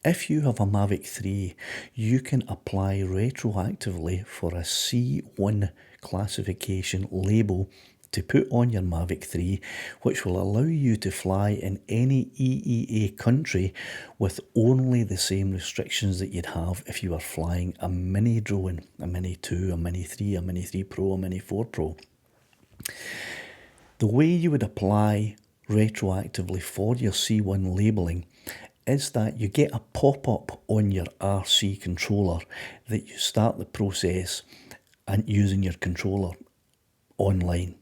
If you have a Mavic 3, you can apply retroactively for a C1 classification label to put on your Mavic 3, which will allow you to fly in any EEA country with only the same restrictions that you'd have if you were flying a mini drone, a Mini 2, a Mini 3, a Mini 3 Pro, a Mini 4 Pro. The way you would apply retroactively for your C1 labelling is that you get a pop-up on your RC controller that you start the process and using your controller online.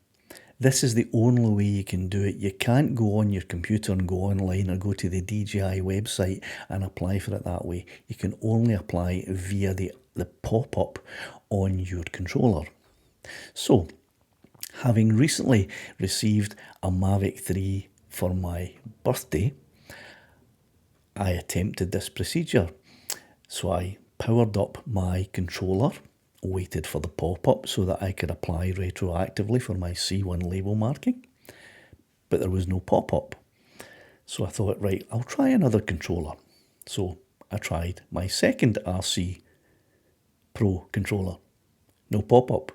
This is the only way you can do it. You can't go on your computer and go online or go to the DJI website and apply for it that way. You can only apply via the pop-up on your controller. So, having recently received a Mavic 3 for my birthday, I attempted this procedure. So I powered up my controller, waited for the pop-up so that I could apply retroactively for my C1 label marking, but there was no pop-up. So I thought, right, I'll try another controller. So I tried my second RC Pro controller, no pop-up.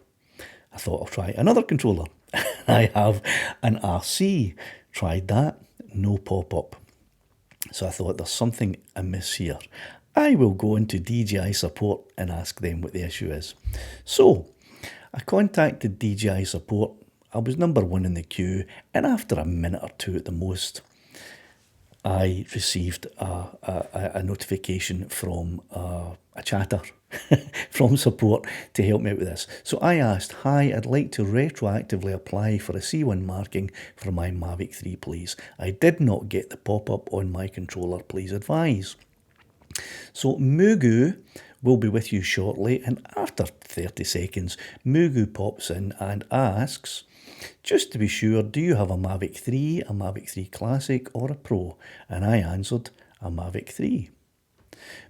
I thought I'll try another controller. I have an RC, tried that, no pop-up. So I thought there's something amiss here. I will go into DJI support and ask them what the issue is. So I contacted DJI support. I was number 1 in the queue, and after a minute or two at the most, I received a notification from a chatter from support to help me out with this. So I asked, hi, I'd like to retroactively apply for a C1 marking for my Mavic 3, please. I did not get the pop-up on my controller, please advise. So Mugu will be with you shortly, and after 30 seconds, Mugu pops in and asks, just to be sure, do you have a Mavic 3, a Mavic 3 Classic or a Pro? And I answered, a Mavic 3.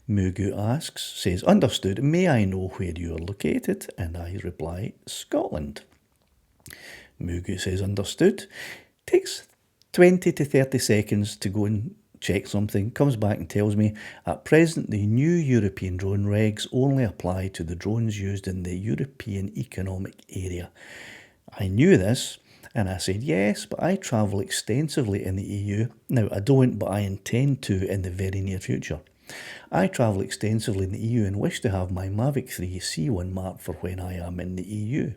Mugu asks, says, understood, may I know where you are located? And I reply, Scotland. Mugu says, understood. Takes 20 to 30 seconds to go and check something, comes back and tells me, at present the new European drone regs only apply to the drones used in the European Economic Area. I knew this, and I said, yes, but I travel extensively in the EU. Now, I don't, but I intend to in the very near future. I travel extensively in the EU and wish to have my Mavic 3 C1 marked for when I am in the EU.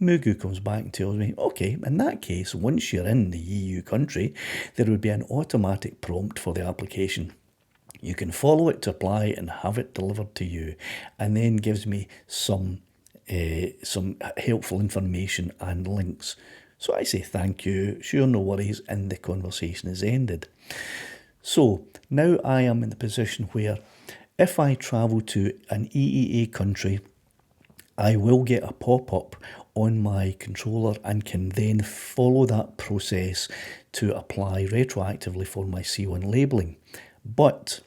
Mugu comes back and tells me, okay, in that case, once you're in the EU country, there would be an automatic prompt for the application. You can follow it to apply and have it delivered to you, and then gives me some helpful information and links. So I say thank you, sure, no worries, and the conversation is ended. So now I am in the position where if I travel to an EEA country, I will get a pop-up on my controller and can then follow that process to apply retroactively for my C1 labelling. But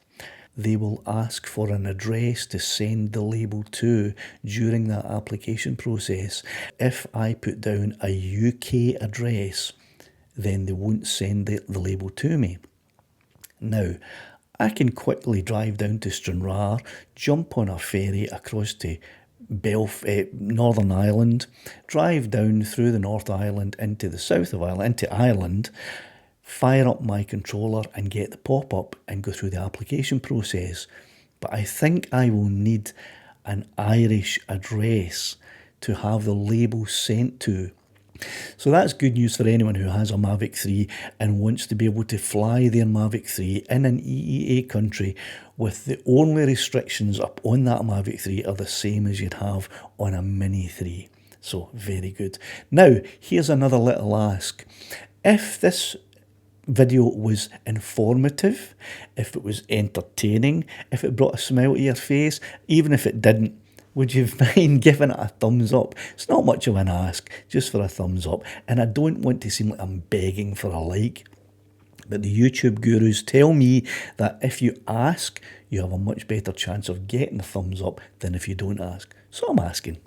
they will ask for an address to send the label to during that application process. If I put down a UK address, then they won't send the label to me. Now, I can quickly drive down to Stranraer, jump on a ferry across to Northern Ireland, drive down through the North Island into the south of Ireland, into Ireland, fire up my controller and get the pop-up and go through the application process. But I think I will need an Irish address to have the label sent to. So that's good news for anyone who has a Mavic 3 and wants to be able to fly their Mavic 3 in an EEA country with the only restrictions up on that Mavic 3 are the same as you'd have on a Mini 3. So very good. Now, here's another little ask. If this video was informative, if it was entertaining, if it brought a smile to your face, even if it didn't, would you mind giving it a thumbs up? It's not much of an ask, just for a thumbs up. And I don't want to seem like I'm begging for a like. But the YouTube gurus tell me that if you ask, you have a much better chance of getting a thumbs up than if you don't ask. So I'm asking.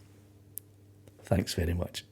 Thanks very much.